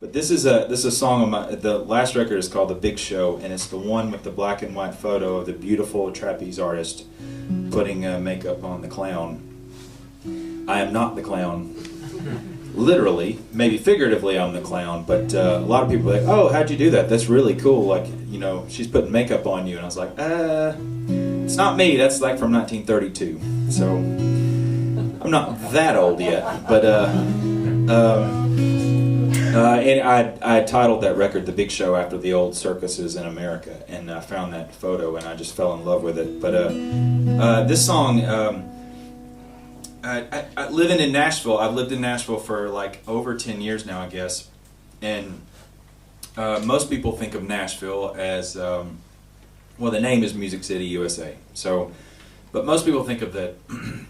But this is a song of my. The last record is called The Big Show, and it's the one with the black and white photo of the beautiful trapeze artist putting makeup on the clown. I am not the clown. Literally, maybe figuratively, I'm the clown. But a lot of people are like, "Oh, how'd you do that? That's really cool. Like, you know, she's putting makeup on you." And I was like, it's not me. That's like from 1932. So I'm not that old yet. But and I titled that record "The Big Show" after the old circuses in America, and I found that photo and I just fell in love with it. But this song, living in Nashville, I've lived in Nashville for like over 10 years now, I guess, and most people think of Nashville as well, the name is Music City, USA. So, but most people think of the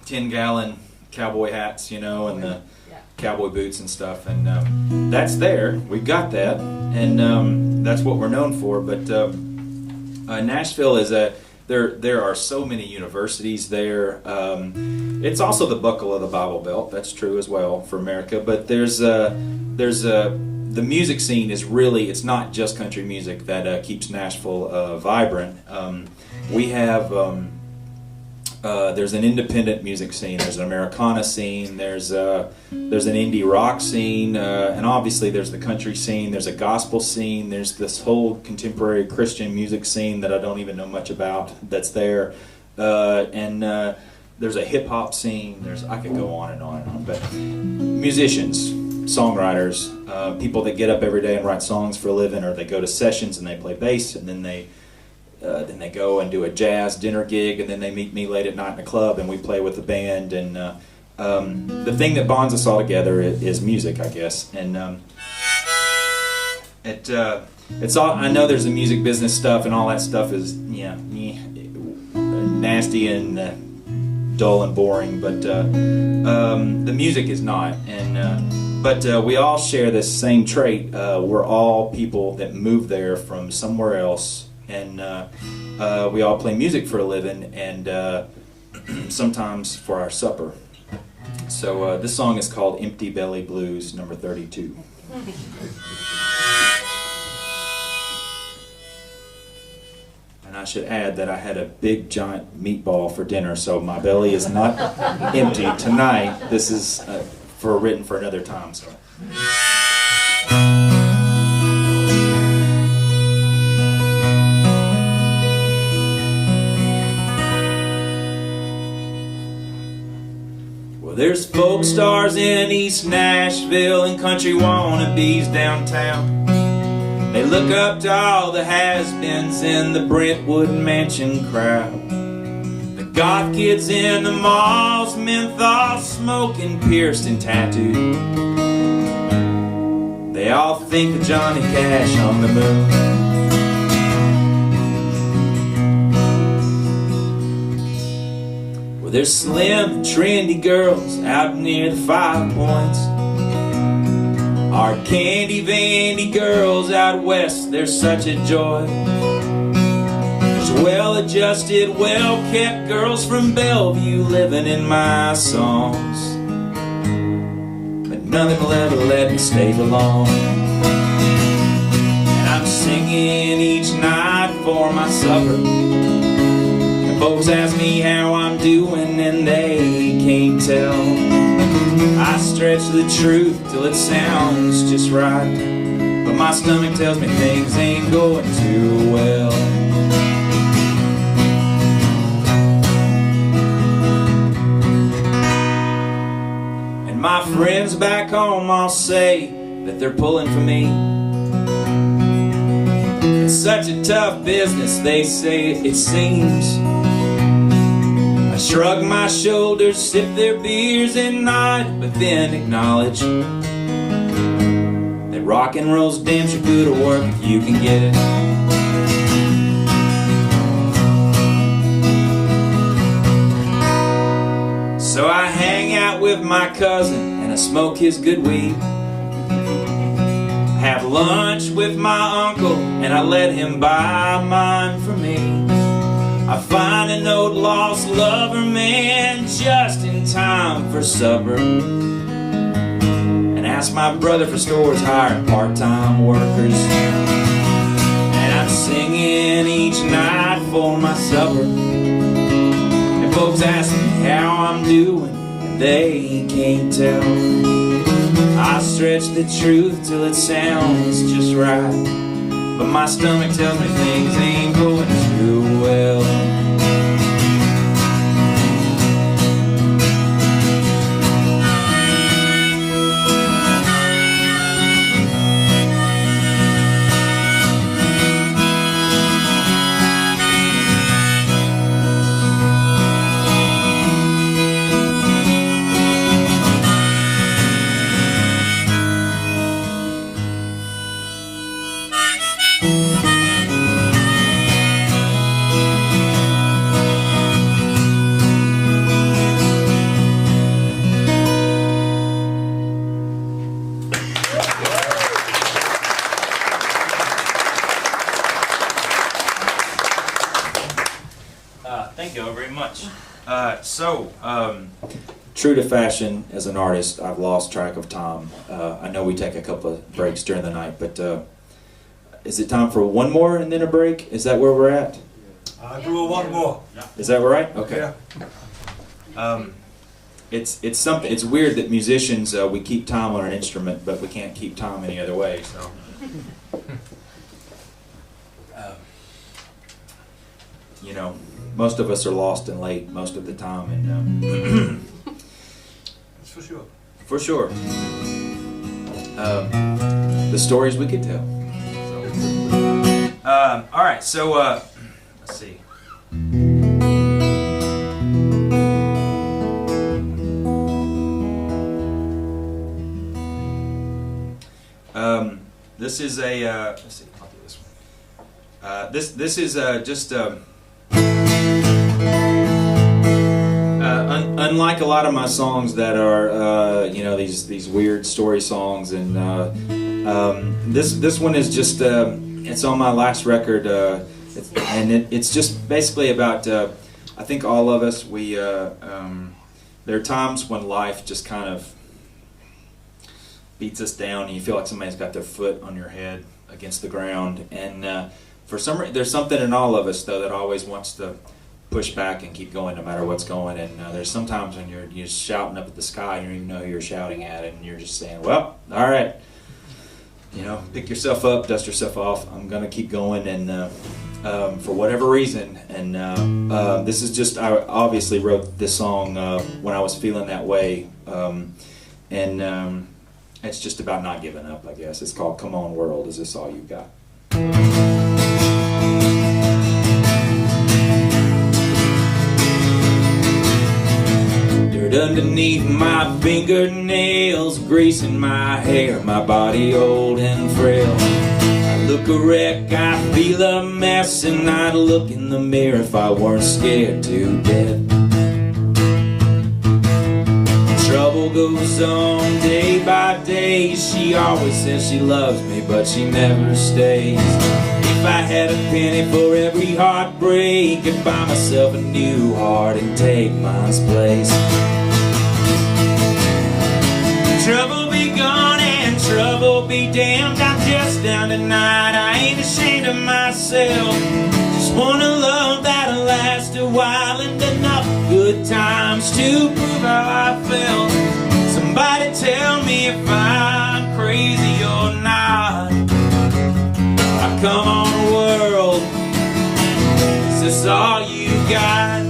10-gallon cowboy hats, you know, and the cowboy boots and stuff, and that's there. We've got that, and that's what we're known for. But Nashville is there are so many universities there. It's also the buckle of the Bible Belt. That's true as well for America. But the music scene is really, it's not just country music that keeps Nashville vibrant. We have there's an independent music scene, there's an Americana scene, there's an indie rock scene, and obviously there's the country scene, there's a gospel scene, there's this whole contemporary Christian music scene that I don't even know much about that's there, and there's a hip-hop scene, I could go on and on and on, but musicians, songwriters, people that get up every day and write songs for a living, or they go to sessions and they play bass, and then they go and do a jazz dinner gig, and then they meet me late at night in a club and we play with the band. And the thing that bonds us all together is music, I guess. And it's all. I know there's the music business stuff, and all that stuff is nasty and dull and boring. But the music is not. And but we all share this same trait. We're all people that moved there from somewhere else. And we all play music for a living, and sometimes for our supper. So this song is called Empty Belly Blues, number 32. And I should add that I had a big giant meatball for dinner, so my belly is not empty tonight. This is written for another time. So. There's folk stars in East Nashville and country wannabes downtown. They look up to all the has-beens in the Brentwood Mansion crowd. The goth kids in the malls, menthol smoking, pierced and tattooed. They all think of Johnny Cash on the moon. There's slim, trendy girls out near the 5 Points. Our candy vandy girls out west, they're such a joy. There's well-adjusted, well-kept girls from Bellevue living in my songs, but nothing will ever let me stay for long. And I'm singing each night for my supper. Folks ask me how I'm doing and they can't tell. I stretch the truth till it sounds just right, but my stomach tells me things ain't going too well. And my friends back home all say that they're pulling for me. It's such a tough business, they say it seems. I shrug my shoulders, sip their beers and nod, but then acknowledge that rock and roll's damn sure good at work if you can get it. So I hang out with my cousin and I smoke his good weed. I have lunch with my uncle and I let him buy mine for me. I find an old lost lover man just in time for supper, and ask asked my brother for stores hiring part-time workers. And I'm singing each night for my supper. And folks ask me how I'm doing, and they can't tell. I stretch the truth till it sounds just right, but my stomach tells me things ain't going too well. Thank you all very much. True to fashion, as an artist, I've lost track of time. I know we take a couple of breaks during the night, but is it time for one more and then a break? Is that where we're at? Do one more. Is that right? Okay. Yeah. It's something. It's weird that musicians we keep time on an instrument, but we can't keep time any other way. So. You know, most of us are lost and late most of the time, and That's for sure. for sure, the stories we could tell. All right, so let's see. This is a let's see. I'll do this one. This is just. Unlike a lot of my songs that are, you know, these weird story songs, and this one is just, it's on my last record, it's just basically about, I think all of us, there are times when life just kind of beats us down, and you feel like somebody's got their foot on your head against the ground, and for some reason, there's something in all of us, though, that always wants to push back and keep going no matter what's going. And there's sometimes when you're just shouting up at the sky, you don't even know who you're shouting at, and you're just saying, well, all right, you know, pick yourself up, dust yourself off, I'm gonna keep going, and for whatever reason. And this is just, I obviously wrote this song when I was feeling that way, and it's just about not giving up, I guess. It's called Come On World, Is This All You Got? Dirt underneath my fingernails, greasing my hair, my body old and frail. I look a wreck, I feel a mess, and I'd look in the mirror if I weren't scared to death. Trouble goes on day by day. She always says she loves me, but she never stays. If I had a penny for every heartbreak, I'd buy myself a new heart and take mine's place. Trouble be gone and trouble be damned, I'm just down tonight, I ain't ashamed of myself. Just want a love that'll last a while, and enough good times to prove how I felt. Somebody tell me if I'm crazy or not. Come on world, is this all you got?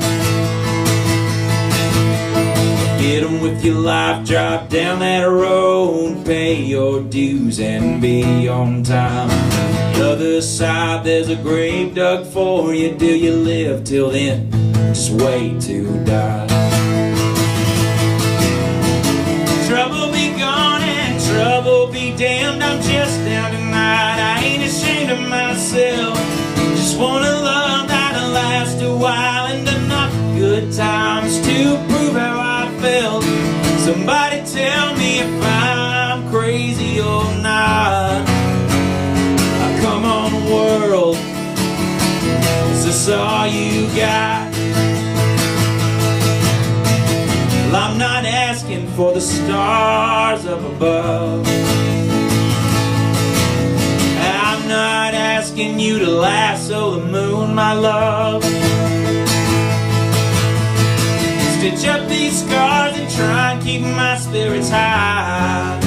Get 'em with your life, drive down that road, pay your dues and be on time. The other side, there's a grave dug for you. Do you live till then? Just wait to die. Trouble be gone and trouble be damned, I'm just down tonight, I ain't ashamed of myself. Just want a love that'll last a while, and enough good times to prove how I felt. Somebody tell me if I'm crazy or not. Come on world, is this all you got? Well, I'm not asking for the stars up above. I'm not asking you to lasso the moon, my love. Stitch up these scars and try and keep my spirits high.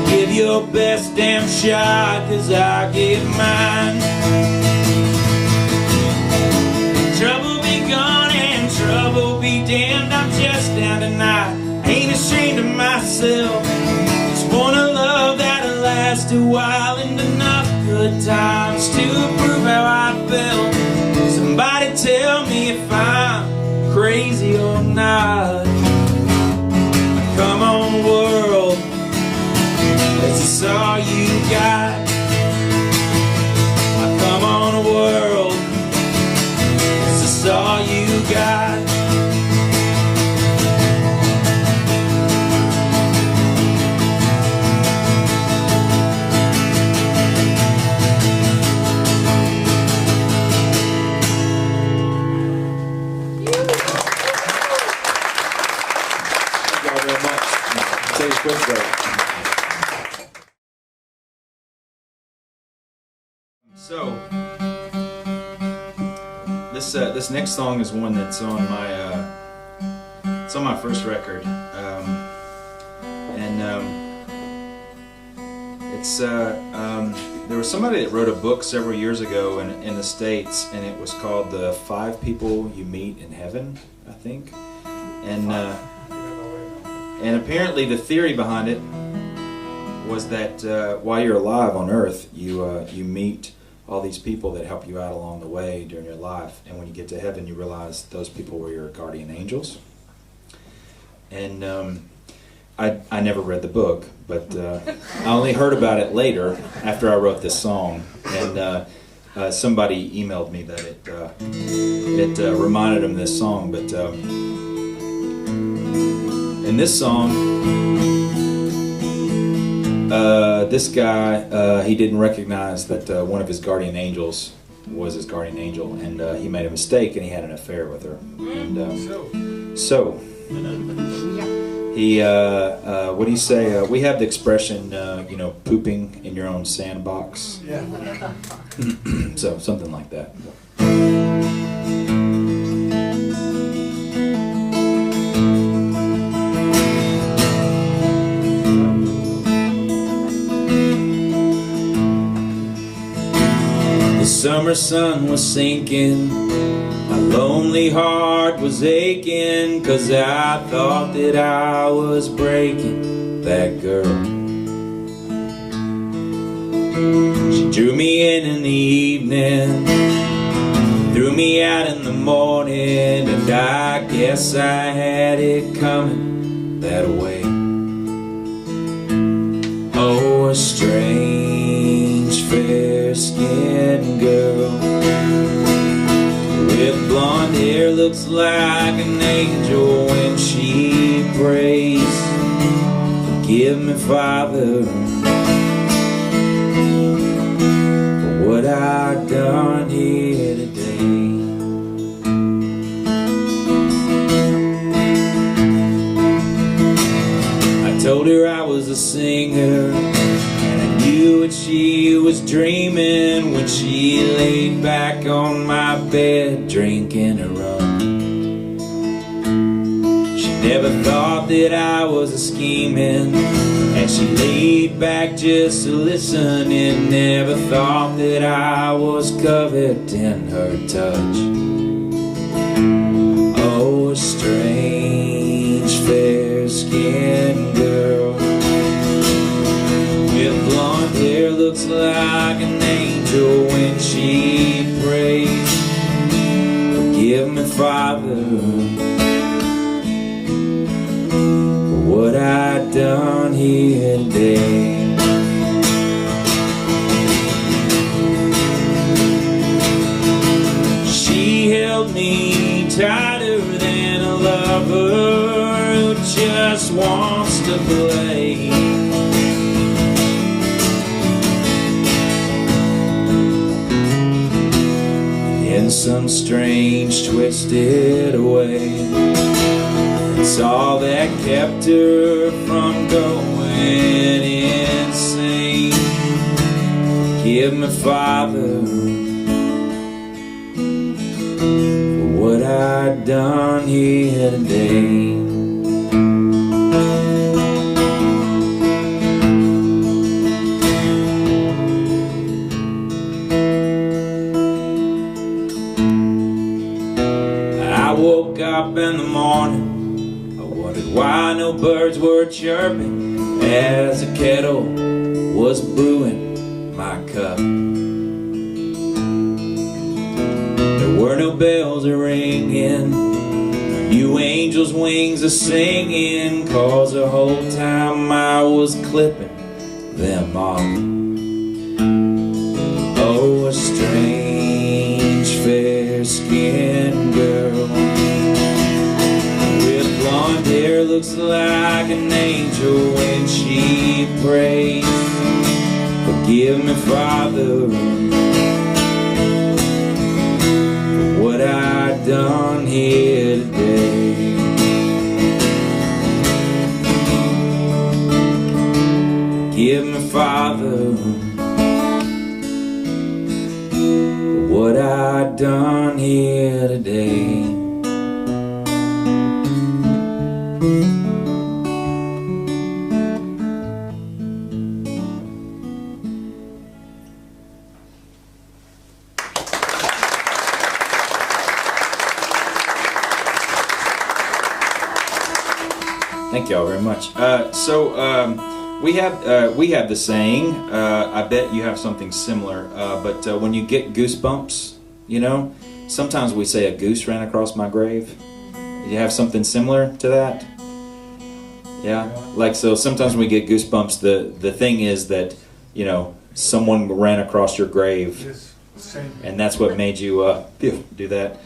Give your best damn shot, 'cause I give mine. Trouble be gone and trouble be damned, I'm just down tonight. Ain't ashamed of myself. Just wanna love that'll last a while, and enough good times to prove how I felt. Somebody tell me if I'm crazy or not. Come on, world, is this all you got? Come on, world, is this all you got? So, this next song is one that's on my it's on my first record, it's there was somebody that wrote a book several years ago in the States, and it was called "The 5 People You Meet in Heaven," I think, and apparently the theory behind it was that while you're alive on Earth, you meet all these people that help you out along the way during your life, and when you get to heaven, you realize those people were your guardian angels. And I never read the book, but I only heard about it later after I wrote this song, and somebody emailed me that it reminded them of this song. But in this song, this guy, he didn't recognize that one of his guardian angels was his guardian angel, and he made a mistake and he had an affair with her. And so he, what do you say? We have the expression, pooping in your own sandbox. Yeah. So something like that. The summer sun was sinking, my lonely heart was aching, 'cause I thought that I was breaking that girl. She drew me in the evening, threw me out in the morning, and I guess I had it coming that way. Oh, a strange fair-skinned girl with blonde hair, looks like an angel when she prays. Forgive me, Father, for what I've done here today. I told her I was a singer, and I knew what she was dreaming when she laid back on my bed drinking her rum. She never thought that I was a scheming, and she laid back just to listen, and never thought that I was coveting her touch. Oh, a strange fair-skinned girl with blonde hair, looks like an angel when she prays. Forgive me, Father, for what I've done here today. She held me tighter than a lover who just wants to play. In some strange twisted way, It's all that kept her from going insane. Forgive me, Father, for what I've done here today. I woke up in the morning, I wondered why no birds were chirping as the kettle was brewing my cup. There were no bells a ringing, no new angels' wings a singing, 'cause the whole time I was clipping them off. Oh, a strange fair-skinned girl with blonde hair looks like an angel when she prays. Forgive me, Father, for what I've done here today. Forgive me, Father, for what I've done here today. Thank y'all very much. We have the saying. I bet you have something similar. But when you get goosebumps, you know, sometimes we say a goose ran across my grave. Do you have something similar to that? Yeah. Like, so sometimes when we get goosebumps, the thing is that, you know, someone ran across your grave, Yes, same. and that's what made you do that.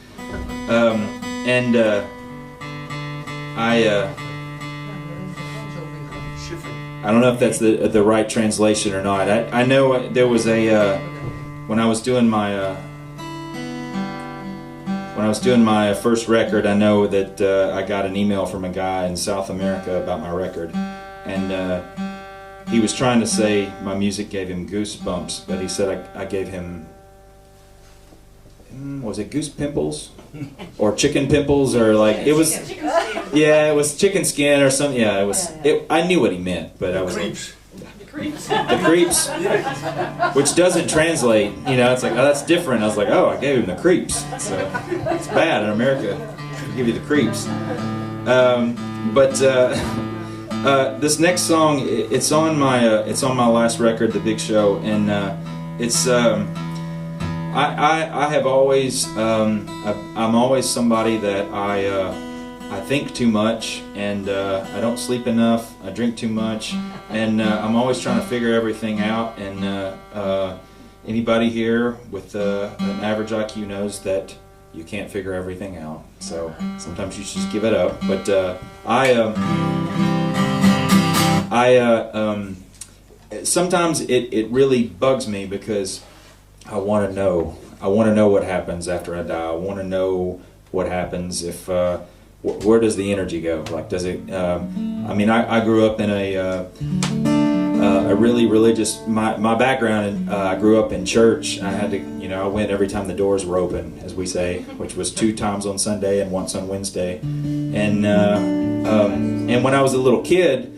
I don't know if that's the right translation or not. I know there was a when I was doing my first record. I know that I got an email from a guy in South America about my record, and he was trying to say my music gave him goosebumps, but he said I gave him, was it goose pimples or chicken pimples, or like it was, yeah, it was chicken skin or something. Yeah, it was. I knew what he meant, but I was Creeps. the creeps, which doesn't translate. You know, it's like, oh, that's different. I was like, oh, I gave him the creeps. So it's bad in America. They give you the creeps. This next song, it's on my last record, The Big Show, and it's. I have always, I'm always somebody that I think too much, and I don't sleep enough, I drink too much, and I'm always trying to figure everything out, and anybody here with an average IQ knows that you can't figure everything out, so sometimes you should just give it up, but sometimes it really bugs me because I want to know what happens after I die. I want to know what happens if, where does the energy go? Like, does it, I mean, I grew up in a really religious, my background, I grew up in church. I had to, you know, I went every time the doors were open, as we say, which was 2 times on Sunday and once on Wednesday. And when I was a little kid,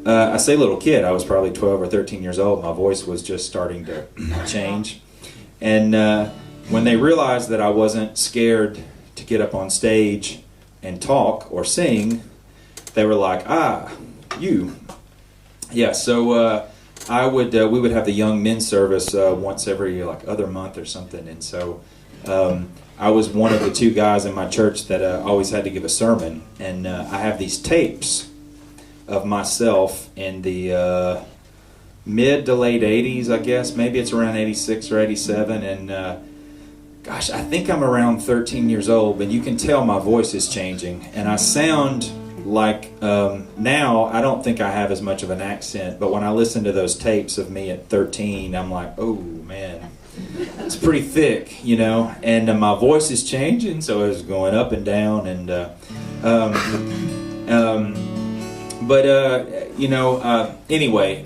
I say little kid, I was probably 12 or 13 years old. My voice was just starting to change. And when they realized that I wasn't scared to get up on stage and talk or sing, they were like, you. Yeah, so we would have the young men's service once every other month or something. And so I was one of the 2 guys in my church that always had to give a sermon. And I have these tapes of myself in the mid to late 80s, I guess. Maybe it's around 86 or 87. And gosh, I think I'm around 13 years old, but you can tell my voice is changing. And I sound like, now, I don't think I have as much of an accent, but when I listen to those tapes of me at 13, I'm like, oh man, it's pretty thick, you know, and my voice is changing, so it's going up and down, and Anyway,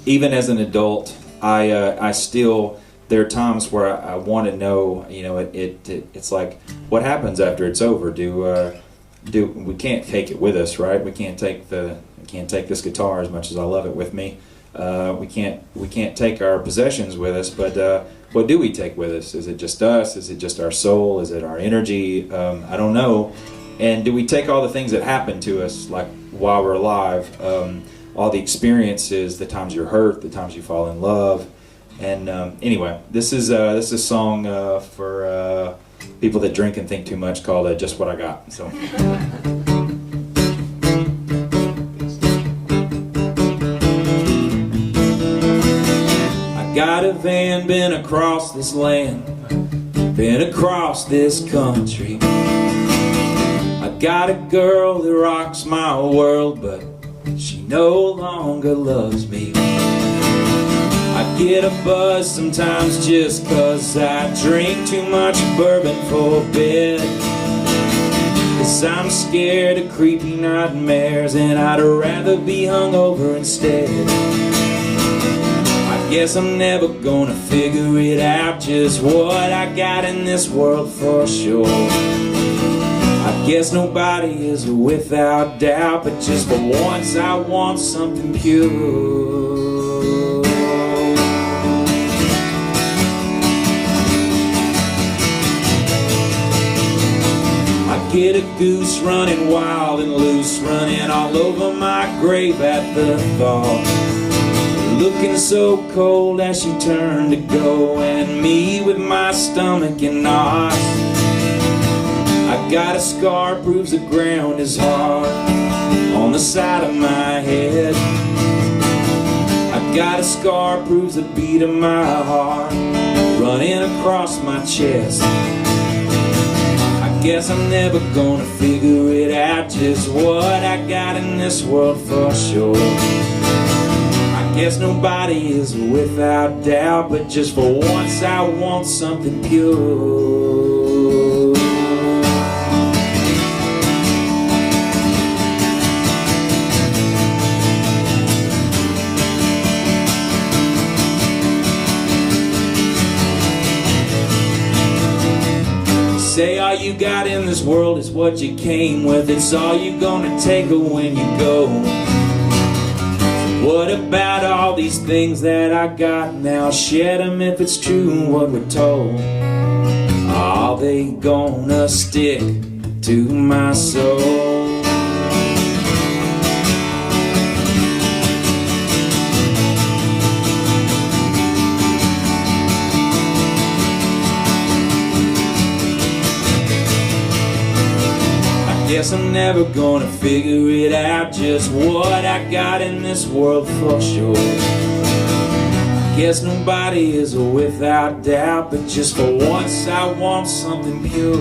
even as an adult, I still, there are times where I want to know, it's like, what happens after it's over? We can't take it with us, right? We can't take this guitar, as much as I love it, with me. We can't take our possessions with us, but what do we take with us? Is it just us? Is it just our soul? Is it our energy? I don't know. And do we take all the things that happen to us, like while we're alive, all the experiences, the times you're hurt, the times you fall in love? And anyway, this is a song for people that drink and think too much, called "Just What I Got." So. Got a van, been across this land, been across this country. I got a girl that rocks my world, but she no longer loves me. I get a buzz sometimes just 'cause I drink too much bourbon for bed. 'Cause I'm scared of creepy nightmares, and I'd rather be hungover instead. Guess I'm never gonna figure it out, just what I got in this world for sure. I guess nobody is without doubt, but just for once I want something pure. I get a goose running wild and loose, running all over my grave at the thought. Looking so cold as she turned to go, and me with my stomach in knots. I got a scar, proves the ground is hard on the side of my head. I got a scar, proves the beat of my heart running across my chest. I guess I'm never gonna figure it out, just what I got in this world for sure. Guess nobody is without doubt, but just for once I want something pure. Say all you got in this world is what you came with. It's all you're gonna take when you go. What about all these things that I got now? Shed them if it's true what we're told. Are they gonna stick to my soul? Guess I'm never gonna figure it out, just what I got in this world for sure. Guess nobody is without doubt, but just for once I want something pure.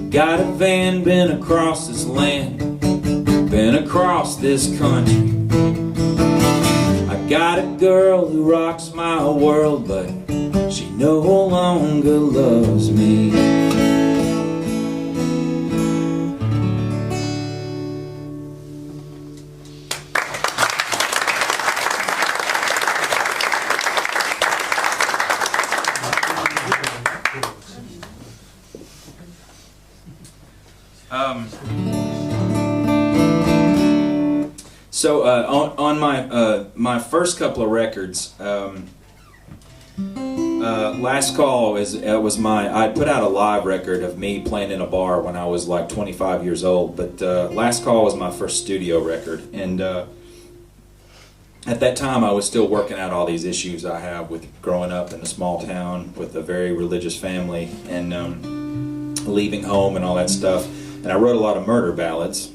Got a van, been across this land, been across this country. Got a girl who rocks my world, but she no longer loves me. So on my first couple of records, Last Call was I put out a live record of me playing in a bar when I was like 25 years old, but Last Call was my first studio record, and at that time I was still working out all these issues I have with growing up in a small town with a very religious family and leaving home and all that stuff, and I wrote a lot of murder ballads.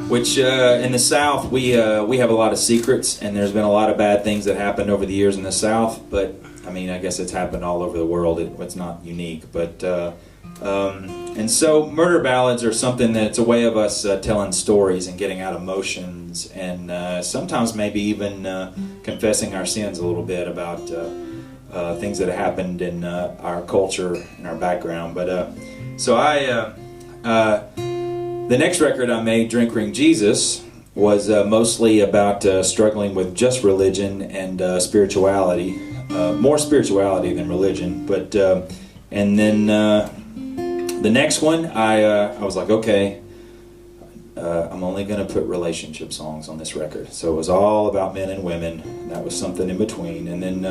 Which in the South we have a lot of secrets, and there's been a lot of bad things that happened over the years in the South. But I mean, I guess it's happened all over the world. It's not unique. But and so murder ballads are something that's a way of us telling stories and getting out emotions, and sometimes maybe even confessing our sins a little bit about things that happened in our culture and our background. But the next record I made, Drink Ring Jesus, was mostly about struggling with just religion and spirituality, more spirituality than religion. But and then the next one, I was like, okay, I'm only going to put relationship songs on this record. So it was all about men and women, and that was something in between. And then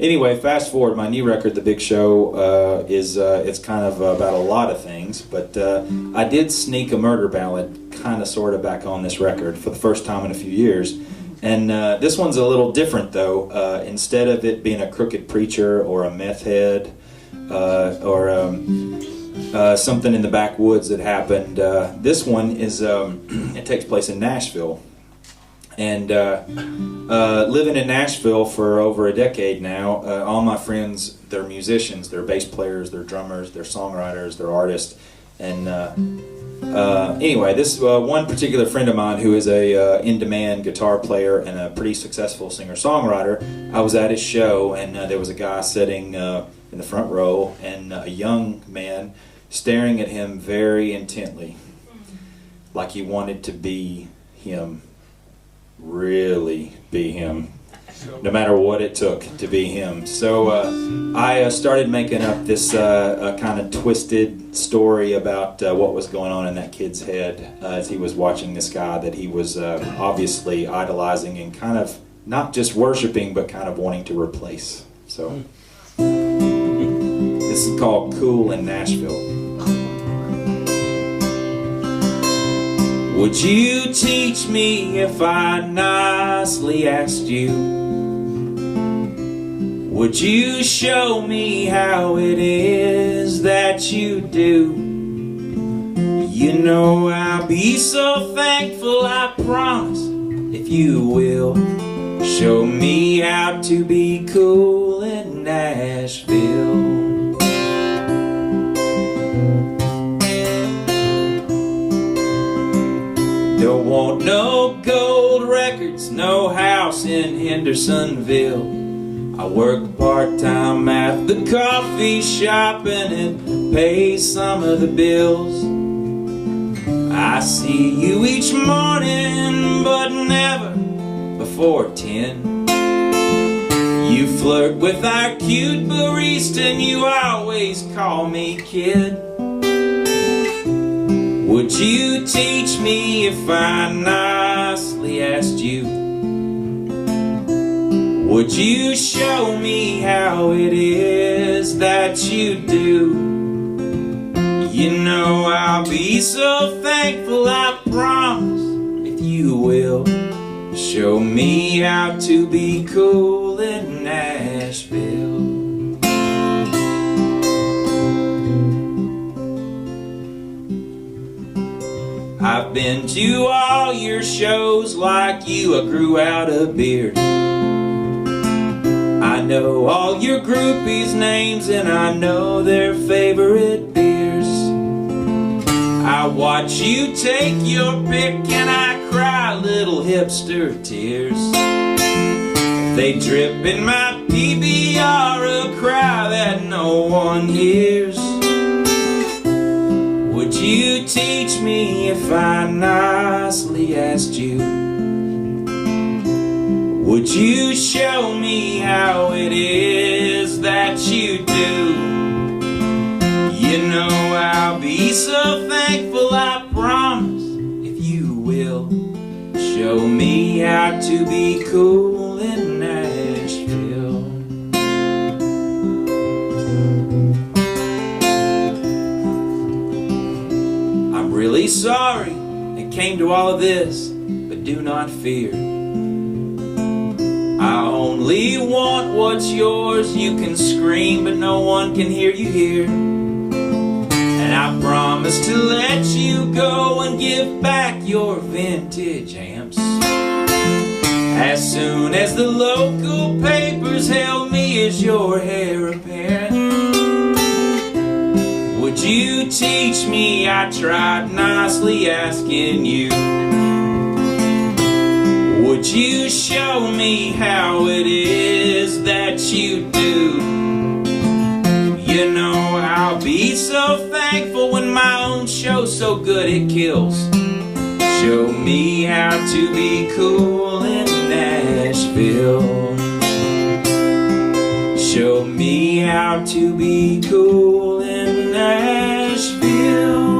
anyway, fast forward, my new record, The Big Show, it's kind of about a lot of things, but I did sneak a murder ballad kind of sort of back on this record for the first time in a few years. And this one's a little different though. Instead of it being a crooked preacher or a meth head or something in the backwoods that happened, this one is it takes place in Nashville. And living in Nashville for over a decade now, all my friends, they're musicians, they're bass players, they're drummers, they're songwriters, they're artists. And anyway, this one particular friend of mine who is a in-demand guitar player and a pretty successful singer-songwriter, I was at his show, and there was a guy sitting in the front row, and a young man staring at him very intently, like he wanted to be him. Really be him, no matter what it took to be him. So I started making up this kind of twisted story about what was going on in that kid's head as he was watching this guy that he was obviously idolizing and kind of not just worshiping but kind of wanting to replace. So this is called Cool in Nashville. Would you teach me if I nicely asked you? Would you show me how it is that you do? You know I'll be so thankful, I promise, if you will show me how to be cool in Nashville. Don't want no gold records, no house in Hendersonville. I work part-time at the coffee shop and it pays some of the bills. I see you each morning, but never before 10. You flirt with our cute barista and you always call me kid. Would you teach me if I nicely asked you? Would you show me how it is that you do? You know I'll be so thankful, I promise, if you will show me how to be cool in Nashville. I've been to all your shows like you, I grew out a beard. I know all your groupies' names and I know their favorite beers. I watch you take your pick and I cry little hipster tears. They drip in my PBR, a cry that no one hears. Would you teach me if I nicely asked you? Would you show me how it is that you do? You know I'll be so thankful, I promise, if you will show me how to be cool in Nashville. I'm really sorry it came to all of this, but do not fear. I only want what's yours. You can scream, but no one can hear you here. And I promise to let you go and give back your vintage amps as soon as the local papers hail me as your heir apparent. Would you teach me? I tried nicely asking you. Would Would you show me how it is that you do? You know, I'll be so thankful when my own show's so good it kills. Show me how to be cool in Nashville. Show me how to be cool in Nashville.